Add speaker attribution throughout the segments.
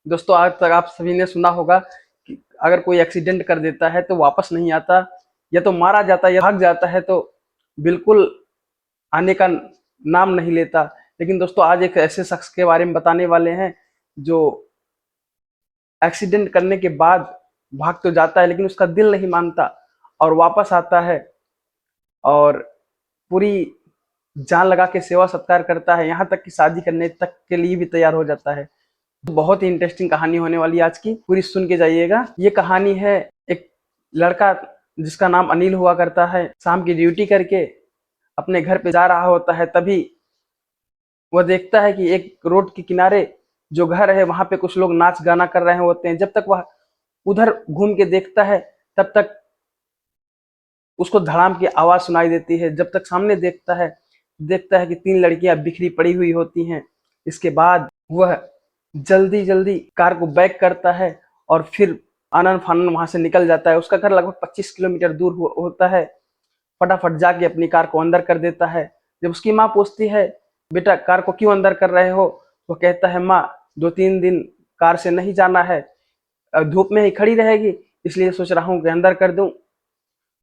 Speaker 1: दोस्तों आज तक आप सभी ने सुना होगा कि अगर कोई एक्सीडेंट कर देता है तो वापस नहीं आता, या तो मारा जाता है या भाग जाता है, तो बिल्कुल आने का नाम नहीं लेता। लेकिन दोस्तों आज एक ऐसे शख्स के बारे में बताने वाले हैं जो एक्सीडेंट करने के बाद भाग तो जाता है लेकिन उसका दिल नहीं मानता और वापस आता है और पूरी जान लगा के सेवा सत्कार करता है, यहाँ तक कि शादी करने तक के लिए भी तैयार हो जाता है। बहुत ही इंटरेस्टिंग कहानी होने वाली है आज की, पूरी सुन के जाइएगा। ये कहानी है एक लड़का जिसका नाम अनिल हुआ करता है। शाम की ड्यूटी करके अपने घर पे जा रहा होता है, तभी वह देखता है कि एक रोड के किनारे जो घर है वहां पे कुछ लोग नाच गाना कर रहे होते हैं। जब तक वह उधर घूम के देखता है तब तक उसको धड़ाम की आवाज सुनाई देती है। जब तक सामने देखता है कि 3 लड़कियां बिखरी पड़ी हुई होती हैं। इसके बाद वह जल्दी जल्दी कार को बैक करता है और फिर आनन फानन वहां से निकल जाता है। उसका घर लगभग 25 किलोमीटर दूर होता है। फटाफट जाके अपनी कार को अंदर कर देता है। जब उसकी माँ पूछती है, बेटा कार को क्यों अंदर कर रहे हो, वो कहता है, माँ 2-3 दिन कार से नहीं जाना है, धूप में ही खड़ी रहेगी, इसलिए सोच रहा हूँ कि अंदर कर दूं।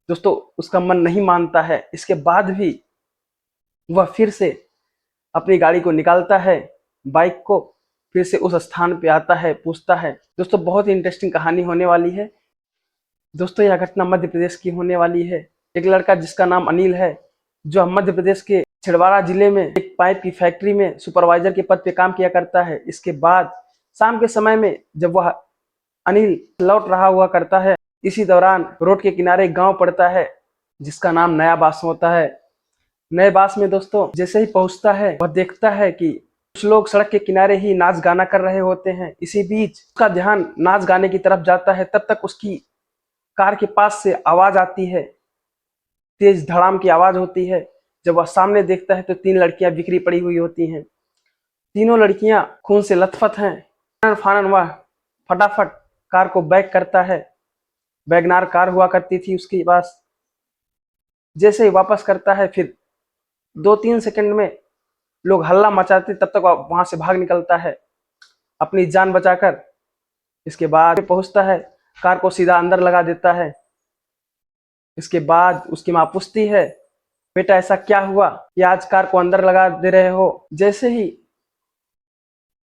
Speaker 1: दोस्तों उसका मन नहीं मानता है। इसके बाद भी वह फिर से अपनी गाड़ी को निकालता है, बाइक को, फिर से उस स्थान पे आता है, पूछता है। दोस्तों बहुत ही इंटरेस्टिंग कहानी होने वाली है। दोस्तों यह घटना मध्य प्रदेश की होने वाली है। एक लड़का जिसका नाम अनिल है, जो मध्य प्रदेश के छिंदवाड़ा जिले में एक पाइप की फैक्ट्री में सुपरवाइजर के पद पे काम किया करता है। इसके बाद शाम के समय में जब वह अनिल लौट रहा हुआ करता है, इसी दौरान रोड के किनारे एक गांव पड़ता है जिसका नाम नया बास होता है। नए बास में दोस्तों जैसे ही पहुंचता है, वह देखता है कि कुछ लोग सड़क के किनारे ही नाच गाना कर रहे होते हैं। इसी बीच उसका ध्यान नाच गाने की तरफ जाता है। तब तक उसकी कार के पास से आवाज आती है, तेज धड़ाम की आवाज होती है। जब वह सामने देखता है तो 3 लड़कियां बिखरी पड़ी हुई होती हैं। तीनों लड़कियां खून से लथपथ हैं। आनन फानन वह फटाफट कार को बैक करता है। वैगनार कार हुआ करती थी उसके पास। जैसे ही वापस करता है, फिर 2-3 सेकंड में लोग हल्ला मचाते, तब तक वह वहां से भाग निकलता है अपनी जान बचाकर। इसके बाद पहुंचता है, कार को सीधा अंदर लगा देता है। इसके बाद उसकी माँ पूछती है, बेटा ऐसा क्या हुआ कि आज कार को अंदर लगा दे रहे हो। जैसे ही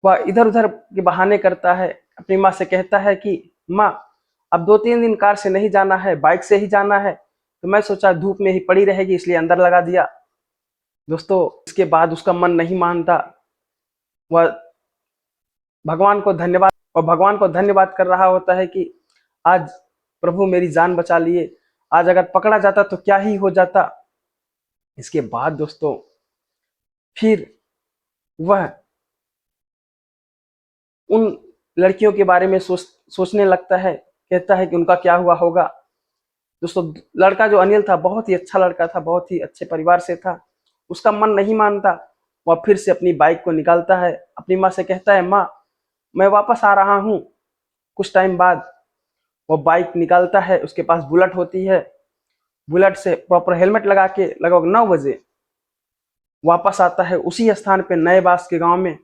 Speaker 1: वह इधर उधर के बहाने करता है, अपनी माँ से कहता है कि माँ अब 2-3 दिन कार से नहीं जाना है, बाइक से ही जाना है, तो मैं सोचा धूप में ही पड़ी रहेगी इसलिए अंदर लगा दिया। दोस्तों इसके बाद उसका मन नहीं मानता। वह भगवान को धन्यवाद कर रहा होता है कि आज प्रभु मेरी जान बचा लिए, आज अगर पकड़ा जाता तो क्या ही हो जाता। इसके बाद दोस्तों फिर वह उन लड़कियों के बारे में सोचने लगता है। कहता है कि उनका क्या हुआ होगा। दोस्तों लड़का जो अनिल था बहुत ही अच्छा लड़का था, बहुत ही अच्छे परिवार से था। उसका मन नहीं मानता। वह फिर से अपनी बाइक को निकालता है, अपनी माँ से कहता है, माँ मैं वापस आ रहा हूँ। कुछ टाइम बाद वो बाइक निकालता है, उसके पास बुलेट होती है। बुलेट से प्रॉपर हेलमेट लगा के लगभग 9 बजे वापस आता है उसी स्थान पे नए बास के गांव में,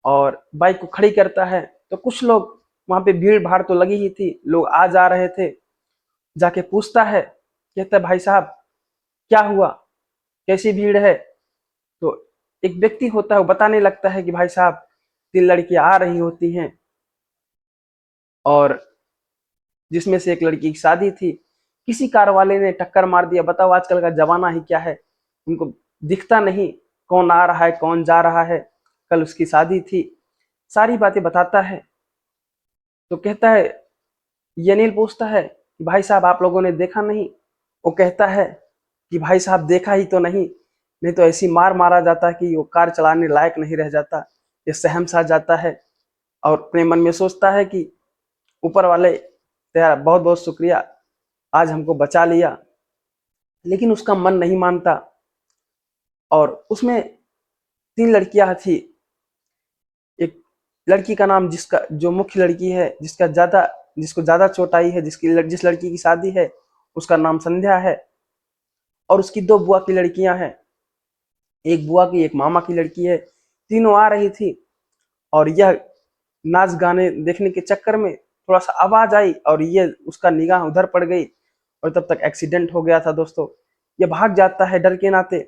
Speaker 1: और बाइक को खड़ी करता है। तो कुछ लोग वहां पे, भीड़ भाड़ तो लगी ही थी, लोग आ जा रहे थे। जाके पूछता है, कहता है, भाई साहब क्या हुआ, कैसी भीड़ है। तो एक व्यक्ति होता है, वो बताने लगता है कि भाई साहब 3 लड़कियां आ रही होती हैं और जिसमें से एक लड़की की शादी थी, किसी कार वाले ने टक्कर मार दिया। बताओ आजकल का जमाना ही क्या है, उनको दिखता नहीं कौन आ रहा है कौन जा रहा है। कल उसकी शादी थी, सारी बातें बताता है। तो कहता है, ये अनिल पूछता है कि भाई साहब आप लोगों ने देखा नहीं। वो कहता है कि भाई साहब देखा ही तो नहीं, नहीं तो ऐसी मार मारा जाता कि वो कार चलाने लायक नहीं रह जाता, ये सहम सा जाता है। और अपने मन में सोचता है कि ऊपर वाले तेरा बहुत बहुत शुक्रिया, आज हमको बचा लिया। लेकिन उसका मन नहीं मानता। और उसमें 3 लड़कियां थी। एक लड़की का नाम, जिसका जो मुख्य लड़की है, जिसको ज्यादा चोट आई है, जिस लड़की की शादी है, उसका नाम संध्या है। और उसकी 2 बुआ की लड़कियां हैं, एक बुआ की एक मामा की लड़की है। तीनों आ रही थी और यह नाच गाने देखने के चक्कर में थोड़ा सा आवाज आई और ये उसका निगाह उधर पड़ गई और तब तक एक्सीडेंट हो गया था दोस्तों। ये भाग जाता है डर के नाते।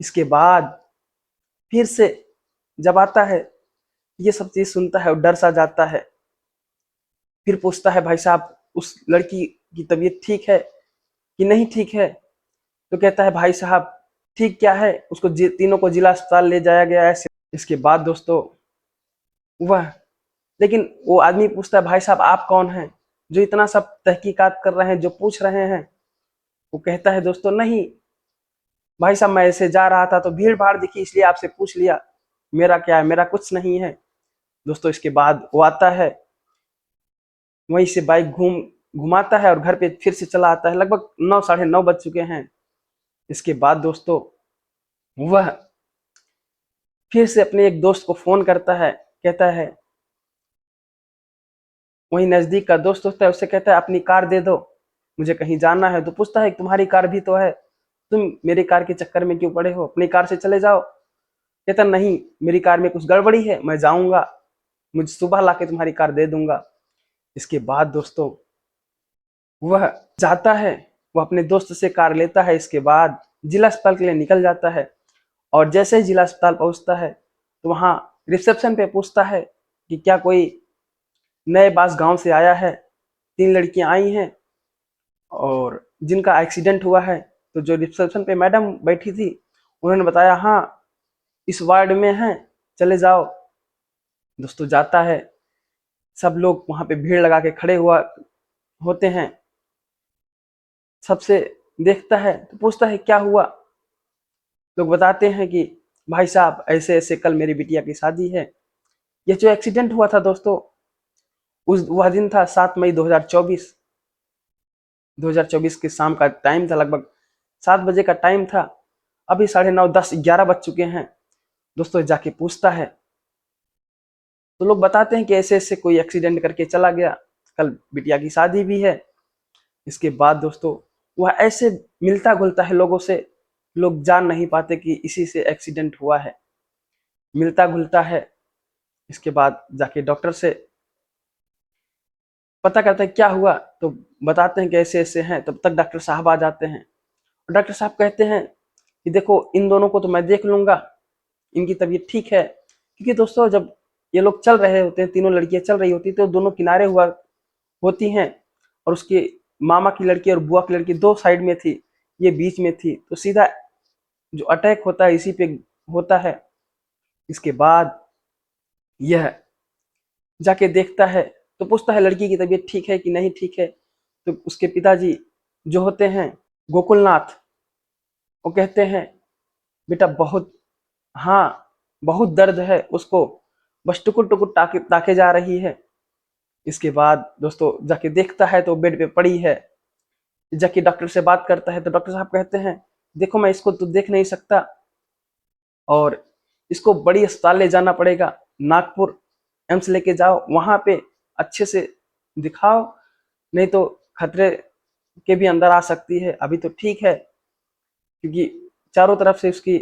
Speaker 1: इसके बाद फिर से जब आता है, ये सब चीज सुनता है और डर सा जाता है। फिर पूछता है भाई साहब उस लड़की की तबीयत ठीक है कि नहीं ठीक है? तो कहता है भाई साहब ठीक क्या है, उसको तीनों को जिला अस्पताल ले जाया गया है। इसके बाद दोस्तों वह लेकिन वो आदमी पूछता है भाई साहब आप कौन हैं जो इतना सब तहकीकात कर रहे हैं, जो पूछ रहे हैं? वो कहता है दोस्तों नहीं भाई साहब, मैं ऐसे जा रहा था तो भीड़ भाड़ दिखी इसलिए आपसे पूछ लिया, मेरा क्या है, मेरा कुछ नहीं है। दोस्तों इसके बाद वो आता है, वहीं से बाइक घुमाता है और घर पे फिर से चला आता है। लगभग 9 साढ़े 9 बज चुके हैं। इसके बाद दोस्तों वह फिर से अपने एक दोस्त को फोन करता है, कहता है, वही नजदीक का दोस्त होता है, उससे कहता है अपनी कार दे दो, मुझे कहीं जाना है। तो पूछता है तुम्हारी कार भी तो है, तुम मेरी कार के चक्कर में क्यों पड़े हो, अपनी कार से चले जाओ। कहता नहीं मेरी कार में कुछ गड़बड़ी है, मैं जाऊंगा, मुझे सुबह लाके तुम्हारी कार दे दूंगा। इसके बाद दोस्तों वह जाता है, वह अपने दोस्त से कार लेता है। इसके बाद जिला अस्पताल के लिए निकल जाता है और जैसे ही जिला अस्पताल पहुंचता है तो वहां रिसेप्शन पे पूछता है कि क्या कोई नए बास गांव से आया है। 3 लड़कियां आई हैं और जिनका एक्सीडेंट हुआ है। तो जो रिसेप्शन पे मैडम बैठी थी उन्होंने बताया हाँ इस वार्ड में हैं, चले जाओ। दोस्तों जाता है, सब लोग वहां पे भीड़ लगा के खड़े हुआ होते हैं। सबसे देखता है तो पूछता है क्या हुआ। लोग बताते हैं कि भाई साहब ऐसे ऐसे कल मेरी बिटिया की शादी है। यह जो एक्सीडेंट हुआ था दोस्तों, उस वह दिन था 7 मई 2024। 2024 के शाम का टाइम था, लगभग 7 बजे का टाइम था। अभी 9:30 10 11 बज चुके हैं। दोस्तों जाके पूछता है तो लोग बताते हैं कि ऐसे ऐसे कोई एक्सीडेंट करके चला गया, कल बिटिया की शादी भी है। इसके बाद दोस्तों वह ऐसे मिलता घुलता है लोगों से, लोग जान नहीं पाते कि इसी से एक्सीडेंट हुआ है। मिलता घुलता है। इसके बाद जाके डॉक्टर से पता करता है क्या हुआ, तो बताते हैं कि ऐसे ऐसे हैं। तब तक डॉक्टर साहब आ जाते हैं और डॉक्टर साहब कहते हैं कि देखो इन दोनों को तो मैं देख लूंगा, इनकी तबीयत ठीक है। क्योंकि दोस्तों जब ये लोग चल रहे होते हैं, तीनों लड़कियां चल रही होती तो दोनों किनारे हुआ होती हैं और उसके मामा की लड़की और बुआ की लड़की दो साइड में थी, ये बीच में थी। तो सीधा जो अटैक होता है इसी पे होता है। इसके बाद यह जाके देखता है तो पूछता है लड़की की तबीयत ठीक है कि नहीं ठीक है। तो उसके पिताजी जो होते हैं गोकुलनाथ, वो कहते हैं बेटा बहुत, हाँ बहुत दर्द है उसको, बस टुकुर टुकुर ताके ताके जा रही है। इसके बाद दोस्तों जाके देखता है तो बेड पे पड़ी है। जाके डॉक्टर से बात करता है तो डॉक्टर साहब कहते हैं देखो मैं इसको तो देख नहीं सकता और इसको बड़ी अस्पताल ले जाना पड़ेगा, नागपुर एम्स लेके जाओ, वहां पे अच्छे से दिखाओ, नहीं तो खतरे के भी अंदर आ सकती है। अभी तो ठीक है क्योंकि चारों तरफ से उसकी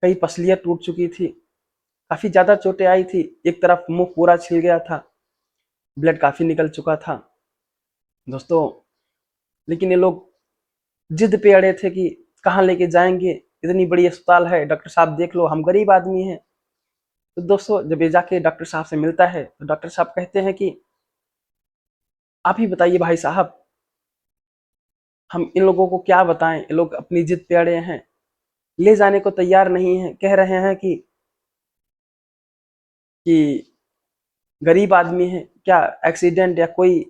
Speaker 1: कई पसलियां टूट चुकी थी, काफी ज्यादा चोटें आई थी, एक तरफ मुंह पूरा छिल गया था, ब्लड काफी निकल चुका था दोस्तों। लेकिन ये लोग जिद पे अड़े थे कि कहाँ लेके जाएंगे, इतनी बड़ी अस्पताल है, डॉक्टर साहब देख लो, हम गरीब आदमी हैं। तो दोस्तों जब ये जाके डॉक्टर साहब से मिलता है तो डॉक्टर साहब कहते हैं कि आप ही बताइए भाई साहब, हम इन लोगों को क्या बताएं, ये लोग अपनी जिद पे अड़े हैं, ले जाने को तैयार नहीं है, कह रहे हैं कि गरीब आदमी है, क्या एक्सीडेंट या कोई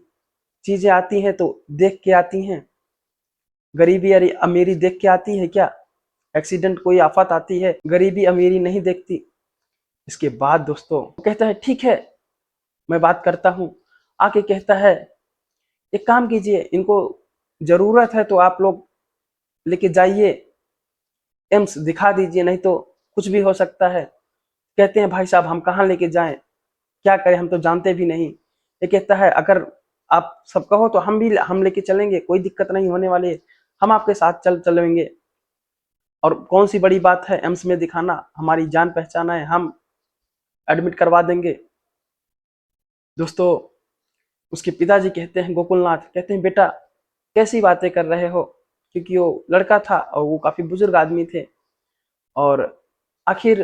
Speaker 1: चीजें आती हैं तो देख के आती हैं, गरीबी या अमीरी देख के आती है क्या? एक्सीडेंट कोई आफत आती है, गरीबी अमीरी नहीं देखती। इसके बाद दोस्तों वो कहता है ठीक है मैं बात करता हूँ। आके कहता है एक काम कीजिए, इनको जरूरत है तो आप लोग लेके जाइए एम्स दिखा दीजिए, नहीं तो कुछ भी हो सकता है। कहते हैं भाई साहब हम कहाँ लेके जाएं, क्या करें, हम तो जानते भी नहीं। ये कहता है अगर आप सब कहो तो हम लेके चलेंगे, कोई दिक्कत नहीं होने वाली है, हम आपके साथ चलेंगे। और कौन सी बड़ी बात है एम्स में दिखाना, हमारी जान पहचाना है, हम एडमिट करवा देंगे। दोस्तों उसके पिताजी कहते हैं, गोकुलनाथ कहते हैं, बेटा कैसी बातें कर रहे हो, क्योंकि वो लड़का था और वो काफी बुजुर्ग आदमी थे। और आखिर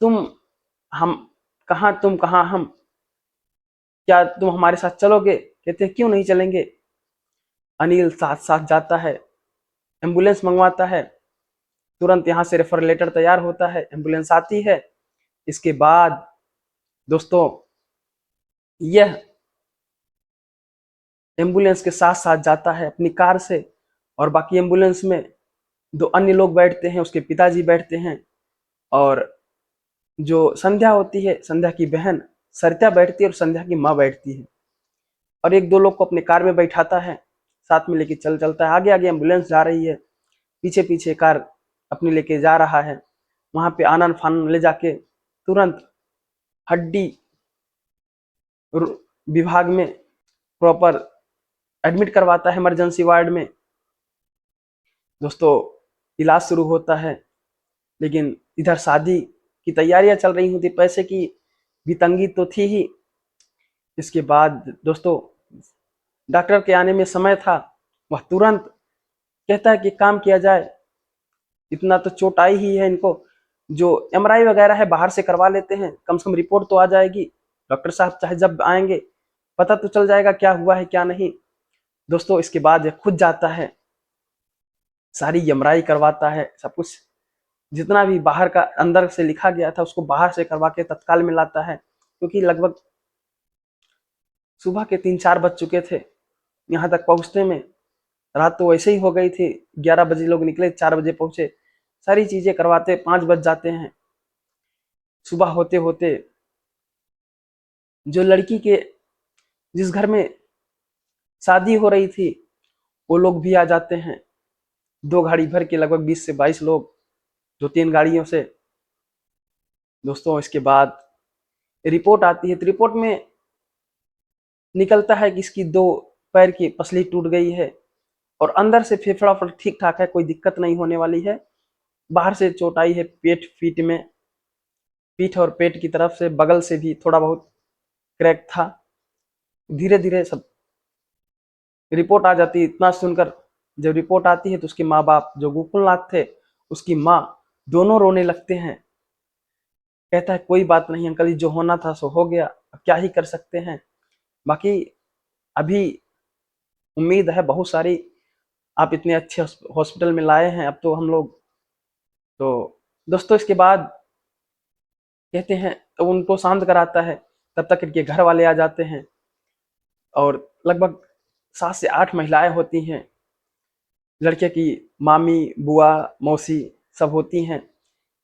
Speaker 1: तुम हम कहाँ, तुम कहाँ हम, क्या तुम हमारे साथ चलोगे? कहते हैं क्यों नहीं चलेंगे। अनिल साथ साथ जाता है, एम्बुलेंस मंगवाता है, तुरंत यहाँ से रेफर लेटर तैयार होता है, एम्बुलेंस आती है। इसके बाद दोस्तों यह एम्बुलेंस के साथ साथ जाता है अपनी कार से, और बाकी एम्बुलेंस में दो अन्य लोग बैठते हैं, उसके पिताजी बैठते हैं, और जो संध्या होती है, संध्या की बहन सरिता बैठती है, और संध्या की माँ बैठती है, और एक दो लोग को अपने कार में बैठाता है, साथ में लेके चलता है। आगे आगे एम्बुलेंस जा रही है, पीछे पीछे कार अपनी लेके जा रहा है। वहां पे आनन फानन ले जाके तुरंत हड्डी विभाग में प्रॉपर एडमिट करवाता है, इमरजेंसी वार्ड में। दोस्तों इलाज शुरू होता है, लेकिन इधर शादी की तैयारियां चल रही होती, पैसे की भी तंगी तो थी ही। इसके बाद दोस्तों डॉक्टर के आने में समय था, वह तुरंत कहता है कि काम किया जाए, इतना तो चोट आई ही है इनको, जो एमआरआई वगैरह है बाहर से करवा लेते हैं, कम से कम रिपोर्ट तो आ जाएगी। डॉक्टर साहब चाहे जब आएंगे पता तो चल जाएगा क्या हुआ है क्या नहीं। दोस्तों इसके बाद खुद जाता है, सारी एमआरआई करवाता है, सब कुछ जितना भी बाहर का अंदर से लिखा गया था उसको बाहर से करवा के तत्काल में लाता है, क्योंकि लगभग सुबह के 3-4 बज चुके थे यहाँ तक पहुंचने में। रात तो वैसे ही हो गई थी, 11 बजे लोग निकले, 4 बजे पहुंचे, सारी चीजें करवाते 5 बज जाते हैं। सुबह होते होते जो लड़की के जिस घर में शादी हो रही थी वो लोग भी आ जाते हैं, 2 गाड़ी भर के लगभग 20 से 22 लोग, 2-3 गाड़ियों से। दोस्तों इसके बाद रिपोर्ट आती है, तो रिपोर्ट में निकलता है कि इसकी 2 पैर की पसली टूट गई है, और अंदर से फेफड़ा ठीक ठाक है, कोई दिक्कत नहीं होने वाली है। बाहर से चोट आई है पीठ में, पीठ और पेट की तरफ से, बगल से भी थोड़ा बहुत क्रैक था। धीरे धीरे सब रिपोर्ट आ जाती है। इतना सुनकर जब रिपोर्ट आती है तो उसके माँ बाप जो गोकुलनाथ थे, उसकी माँ, दोनों रोने लगते हैं। कहता है कोई बात नहीं अंकल जी, जो होना था सो हो गया, अब क्या ही कर सकते हैं। बाकी अभी उम्मीद है बहुत सारी, आप इतने अच्छे हॉस्पिटल में लाए हैं, अब तो हम लोग तो। दोस्तों इसके बाद कहते हैं तो उनको शांत कराता है, तब तक इनके घर वाले आ जाते हैं, और लगभग 7 से 8 महिलाएं होती हैं, लड़के की मामी, बुआ, मौसी सब होती हैं।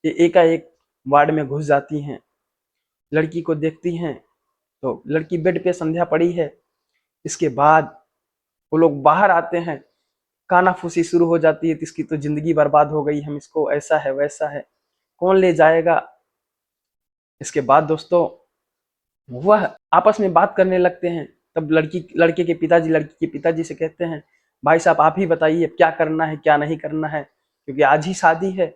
Speaker 1: ये एकाएक वार्ड में घुस जाती हैं, लड़की को देखती हैं तो लड़की बेड पे संध्या पड़ी है। इसके बाद वो लोग बाहर आते हैं, कानाफूसी शुरू हो जाती है, तो इसकी तो जिंदगी बर्बाद हो गई, हम इसको ऐसा है वैसा है, कौन ले जाएगा। इसके बाद दोस्तों वह आपस में बात करने लगते हैं। तब लड़के के पिताजी लड़की के पिताजी से कहते हैं, भाई साहब आप ही बताइए अब क्या करना है क्या नहीं करना है, क्योंकि आज ही शादी है।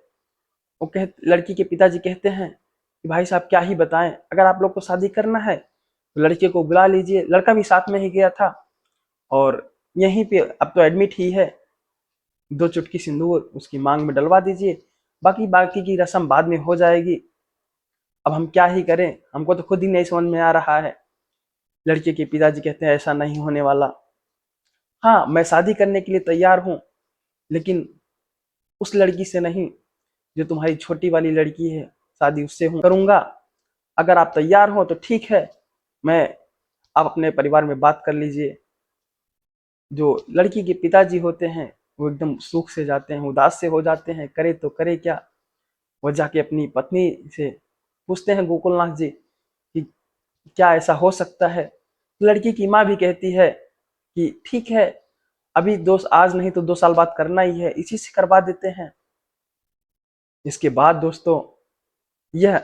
Speaker 1: लड़की के पिताजी कहते हैं कि भाई साहब क्या ही बताएं, अगर आप लोग को शादी करना है तो लड़के को बुला लीजिए। लड़का भी साथ में ही गया था, और यहीं पे अब तो एडमिट ही है, 2 चुटकी सिंदूर उसकी मांग में डलवा दीजिए, बाकी बाकी की रस्म बाद में हो जाएगी। अब हम क्या ही करें, हमको तो खुद ही नहीं समझ में आ रहा है। लड़के के पिताजी कहते हैं ऐसा नहीं होने वाला, हाँ मैं शादी करने के लिए तैयार हूँ, लेकिन उस लड़की से नहीं जो तुम्हारी छोटी वाली लड़की है, शादी उससे हूँ करूंगा। अगर आप तैयार हो तो ठीक है, मैं आप अपने परिवार में बात कर लीजिए। जो लड़की के पिताजी होते हैं वो एकदम सूख से जाते हैं, उदास से हो जाते हैं, करे तो करे क्या। वो जाके अपनी पत्नी से पूछते हैं गोकुलनाथ जी कि क्या ऐसा हो सकता है। लड़की की माँ भी कहती है कि ठीक है, अभी दोस्त आज नहीं तो 2 साल बाद करना ही है, इसी से करवा देते हैं। इसके बाद दोस्तों यह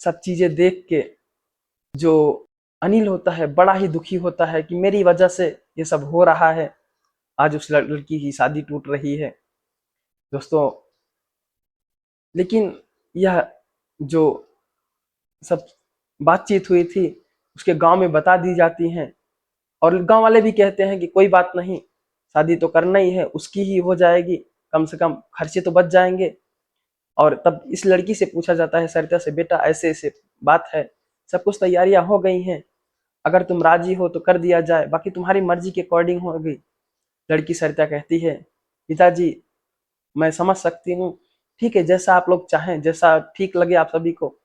Speaker 1: सब चीजें देख के जो अनिल होता है बड़ा ही दुखी होता है कि मेरी वजह से ये सब हो रहा है, आज उस लड़की की शादी टूट रही है। दोस्तों लेकिन यह जो सब बातचीत हुई थी उसके गांव में बता दी जाती हैं। और गांव वाले भी कहते हैं कि कोई बात नहीं, शादी तो करना ही है, उसकी ही हो जाएगी, कम से कम खर्चे तो बच जाएंगे। और तब इस लड़की से पूछा जाता है सरिता से, बेटा ऐसे ऐसे बात है, सब कुछ तैयारियां हो गई हैं, अगर तुम राजी हो तो कर दिया जाए, बाकी तुम्हारी मर्जी के अकॉर्डिंग होगी। लड़की सरिता कहती है, पिताजी मैं समझ सकती हूँ, ठीक है जैसा आप लोग चाहें, जैसा ठीक लगे आप सभी को।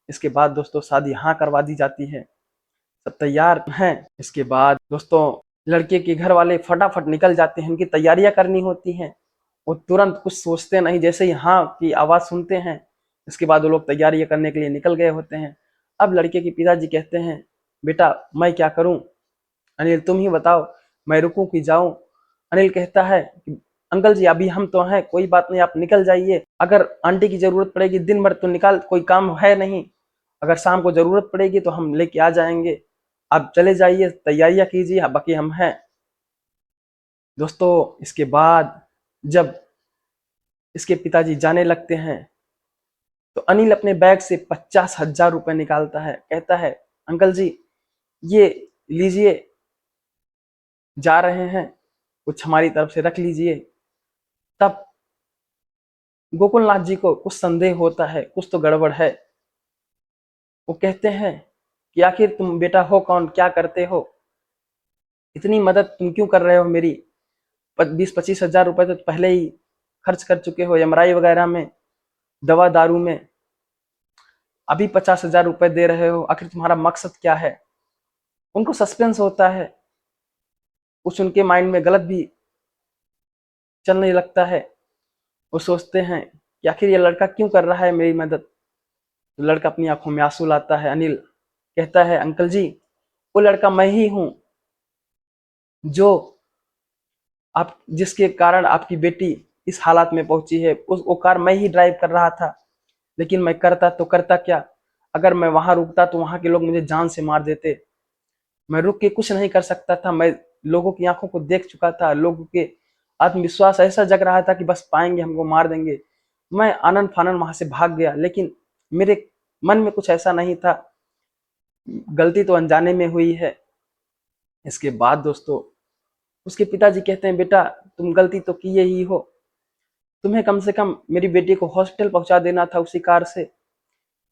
Speaker 1: इसके बाद दोस्तों शादी हाँ करवा दी जाती है, सब तैयार हैं। इसके बाद दोस्तों लड़के के घर वाले फटाफट निकल जाते हैं, उनकी तैयारियां करनी होती हैं। वो तुरंत कुछ सोचते नहीं, जैसे ही हाँ की आवाज सुनते हैं इसके बाद वो लोग तैयारियां करने के लिए निकल गए होते हैं। अब लड़के के पिताजी कहते हैं, बेटा मैं क्या करूं, अनिल तुम ही बताओ, मैं रुकूं कि जाऊं। अनिल कहता है कि अंकल जी अभी हम तो हैं, कोई बात नहीं आप निकल जाइए, अगर आंटी की जरूरत पड़ेगी दिन भर तो निकाल, कोई काम है नहीं, अगर शाम को जरूरत पड़ेगी तो हम लेके आ जाएंगे, आप चले जाइए तैयारियां कीजिए, बाकी हम हैं। दोस्तों इसके बाद जब इसके पिताजी जाने लगते हैं तो अनिल अपने बैग से 50,000 रुपए निकालता है, कहता है अंकल जी ये लीजिए, जा रहे हैं, कुछ हमारी तरफ से रख लीजिए। तब गोकुलनाथ जी को कुछ संदेह होता है, कुछ तो गड़बड़ है। वो कहते हैं कि आखिर तुम बेटा हो कौन, क्या करते हो, इतनी मदद तुम क्यों कर रहे हो मेरी, 20-25 हजार रुपए तो पहले ही खर्च कर चुके हो एमआरआई वगैरह में, दवा दारू में, अभी 50,000 रुपए दे रहे हो, आखिर तुम्हारा मकसद क्या है। उनको सस्पेंस होता है, कुछ उनके माइंड में गलत भी चलने लगता है। वो सोचते हैं कि आखिर ये लड़का क्यों कर रहा है मेरी मदद। तो लड़का अपनी आंखों में आंसू लाता है, अनिल कहता है अंकल जी वो लड़का मैं ही हूं, जो आप जिसके कारण आपकी बेटी इस हालात में पहुंची है, उस वो कार मैं ही ड्राइव कर रहा था, लेकिन मैं करता तो करता क्या, अगर मैं वहां रुकता तो वहां के लोग मुझे जान से मार देते, मैं रुक के कुछ नहीं कर सकता था, मैं लोगों की आंखों को देख चुका था, लोगों के आत्मविश्वास ऐसा जग रहा था कि बस पाएंगे हमको मार देंगे। मैं आनंद फानन वहां से भाग गया, लेकिन मेरे मन में कुछ ऐसा नहीं था, गलती तो अनजाने में हुई है। इसके बाद दोस्तों उसके पिताजी कहते हैं, बेटा तुम गलती तो किए ही हो, तुम्हें कम से कम मेरी बेटी को हॉस्पिटल पहुंचा देना था उसी कार से।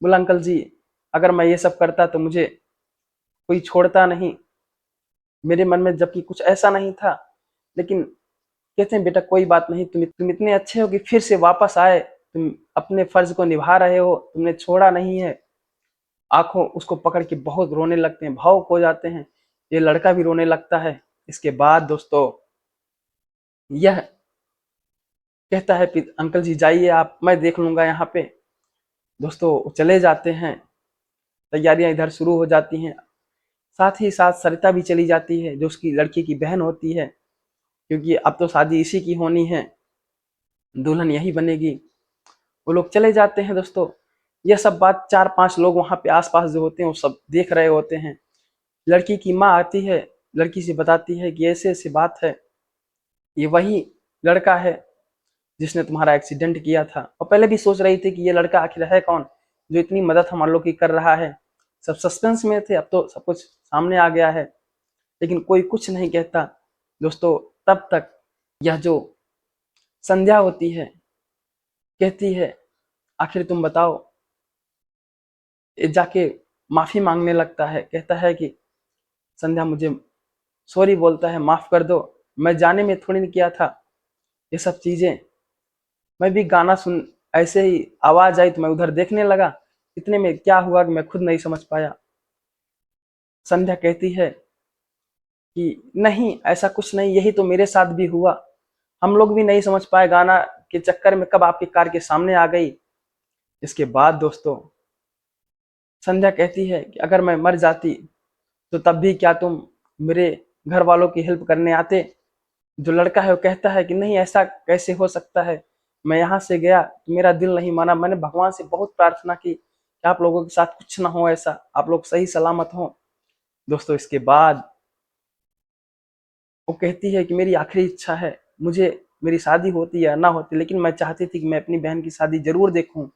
Speaker 1: बोला अंकल जी अगर मैं ये सब करता तो मुझे कोई छोड़ता नहीं, मेरे मन में जबकि कुछ ऐसा नहीं था। लेकिन कहते हैं बेटा कोई बात नहीं, तुम इतने अच्छे हो कि फिर से वापस आए, तुम अपने फर्ज को निभा रहे हो, तुमने छोड़ा नहीं है। आंखों उसको पकड़ के बहुत रोने लगते हैं, भावुक हो जाते हैं, ये लड़का भी रोने लगता है। इसके बाद दोस्तों यह कहता है अंकल जी जाइए आप, मैं देख लूंगा यहाँ पे। दोस्तों चले जाते हैं, तैयारियां इधर शुरू हो जाती हैं, साथ ही साथ सरिता भी चली जाती है जो उसकी लड़की की बहन होती है, क्योंकि अब तो शादी इसी की होनी है, दुल्हन यही बनेगी। वो लोग चले जाते हैं दोस्तों। यह सब बात 4-5 लोग वहां पे आसपास जो होते हैं वो सब देख रहे होते हैं। लड़की की माँ आती है, लड़की से बताती है कि ऐसे ऐसी बात है, ये वही लड़का है जिसने तुम्हारा एक्सीडेंट किया था। और पहले भी सोच रही थी कि ये लड़का आखिर है कौन जो इतनी मदद हम लोग की कर रहा है। सब सस्पेंस में थे, अब तो सब कुछ सामने आ गया है, लेकिन कोई कुछ नहीं कहता। दोस्तों तब तक यह जो संध्या होती है कहती है आखिर तुम बताओ, ये जाके माफी मांगने लगता है, कहता है कि संध्या मुझे सॉरी बोलता है, माफ कर दो, मैं जाने में थोड़ी नहीं किया था ये सब चीजें, मैं भी गाना सुन ऐसे ही आवाज आई तो मैं उधर देखने लगा, इतने में क्या हुआ कि मैं खुद नहीं समझ पाया। संध्या कहती है कि नहीं ऐसा कुछ नहीं, यही तो मेरे साथ भी हुआ, हम लोग भी नहीं समझ पाए गाना के चक्कर में कब आपकी कार के सामने आ गई। इसके बाद दोस्तों संध्या कहती है कि अगर मैं मर जाती तो तब भी क्या तुम मेरे घर वालों की हेल्प करने आते। जो लड़का है वो कहता है कि नहीं ऐसा कैसे हो सकता है, मैं यहाँ से गया तो मेरा दिल नहीं माना, मैंने भगवान से बहुत प्रार्थना की कि आप लोगों के साथ कुछ ना हो ऐसा, आप लोग सही सलामत हो। दोस्तों इसके बाद वो कहती है कि मेरी आखिरी इच्छा है, मुझे मेरी शादी होती या ना होती, लेकिन मैं चाहती थी कि मैं अपनी बहन की शादी जरूर देखूं।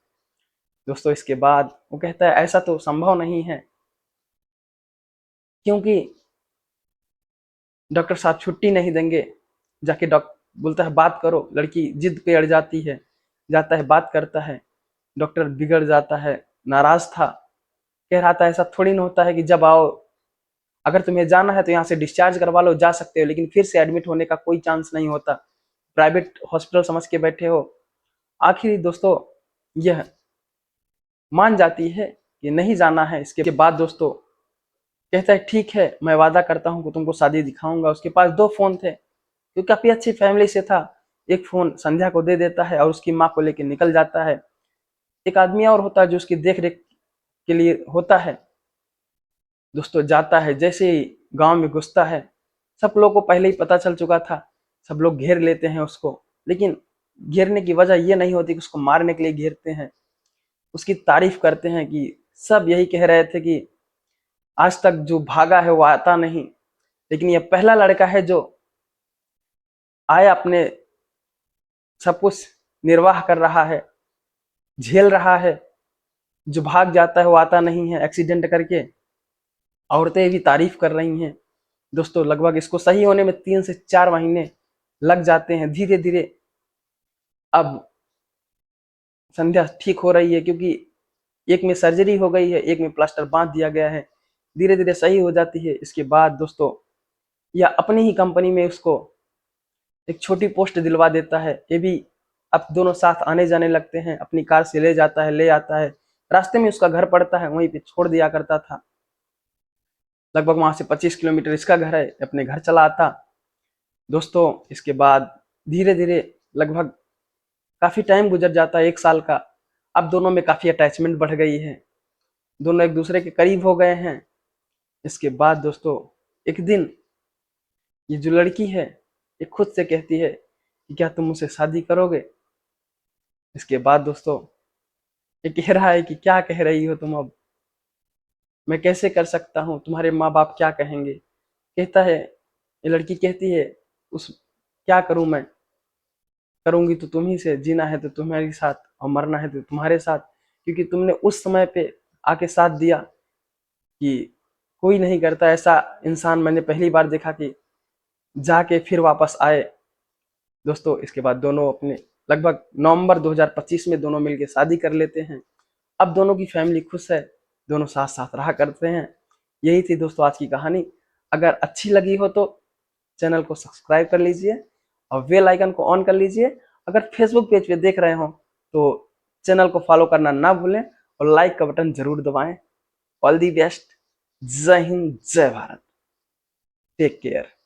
Speaker 1: दोस्तों इसके बाद वो कहता है ऐसा तो संभव नहीं है, क्योंकि डॉक्टर साहब छुट्टी नहीं देंगे। जाके डॉक्टर बोलता है बात करो, लड़की जिद पे अड़ जाती है, जाता है बात करता है, डॉक्टर बिगड़ जाता है, नाराज था, कह रहा था ऐसा थोड़ी ना होता है कि जब आओ, अगर तुम्हें जाना है तो यहाँ से डिस्चार्ज करवा लो, जा सकते हो, लेकिन फिर से एडमिट होने का कोई चांस नहीं होता, प्राइवेट हॉस्पिटल समझ के बैठे हो। आखिर दोस्तों यह मान जाती है कि नहीं जाना है। इसके बाद दोस्तों कहता है ठीक है, मैं वादा करता हूँ कि तुमको शादी दिखाऊंगा। उसके पास 2 फोन थे, क्योंकि काफी अच्छी फैमिली से था। एक फोन संध्या को दे देता है और उसकी माँ को लेकर निकल जाता है। एक आदमी और होता है जो उसकी देख रेख के लिए होता है। दोस्तों जाता है, जैसे ही गांव में घुसता है, सब लोगों को पहले ही पता चल चुका था, सब लोग घेर लेते हैं उसको। लेकिन घेरने की वजह यह नहीं होती कि उसको मारने के लिए घेरते हैं, उसकी तारीफ करते हैं कि सब यही कह रहे थे कि आज तक जो भागा है वो आता नहीं, लेकिन यह पहला लड़का है जो आया, अपने सब कुछ निर्वाह कर रहा है, झेल रहा है। जो भाग जाता है वो आता नहीं है एक्सीडेंट करके। औरतें भी तारीफ कर रही हैं। दोस्तों लगभग इसको सही होने में 3 से 4 महीने लग जाते हैं। धीरे धीरे अब संध्या ठीक हो रही है, क्योंकि एक में सर्जरी हो गई है, एक में प्लास्टर बांध दिया गया है। धीरे धीरे सही हो जाती है। इसके बाद दोस्तों यह अपनी ही कंपनी में उसको एक छोटी पोस्ट दिलवा देता है। ये भी अब दोनों साथ आने जाने लगते हैं, अपनी कार से ले जाता है, ले आता है। रास्ते में उसका घर पड़ता है, वहीं पे छोड़ दिया करता था। लगभग वहां से 25 किलोमीटर इसका घर है, अपने घर चला आता। दोस्तों इसके बाद धीरे धीरे लगभग काफी टाइम गुजर जाता है, 1 साल का। अब दोनों में काफी अटैचमेंट बढ़ गई है, दोनों एक दूसरे के करीब हो गए हैं। इसके बाद दोस्तों एक दिन ये जो लड़की है ये खुद से कहती है कि क्या तुम मुझसे शादी करोगे। इसके बाद दोस्तों ये कह रहा है कि क्या कह रही हो तुम, अब मैं कैसे कर सकता हूँ, तुम्हारे माँ बाप क्या कहेंगे। कहता है, ये लड़की कहती है, उस क्या करूं मैं, करूंगी तो तुम ही से, जीना है तो तुम्हारे साथ और मरना है तो तुम्हारे साथ, क्योंकि तुमने उस समय पे आके साथ दिया कि कोई नहीं करता ऐसा इंसान, मैंने पहली बार देखा कि जाके फिर वापस आए। दोस्तों इसके बाद दोनों अपने लगभग नवंबर 2025 में दोनों मिलकर शादी कर लेते हैं। अब दोनों की फैमिली खुश है, दोनों साथ साथ रहा करते हैं। यही थी दोस्तों आज की कहानी। अगर अच्छी लगी हो तो चैनल को सब्सक्राइब कर लीजिए और बेल आइकन को ऑन कर लीजिए। अगर फेसबुक पेज पे देख रहे हो तो चैनल को फॉलो करना ना भूलें और लाइक का बटन जरूर दबाएं। All the best. जय हिंद, जय भारत। Take care.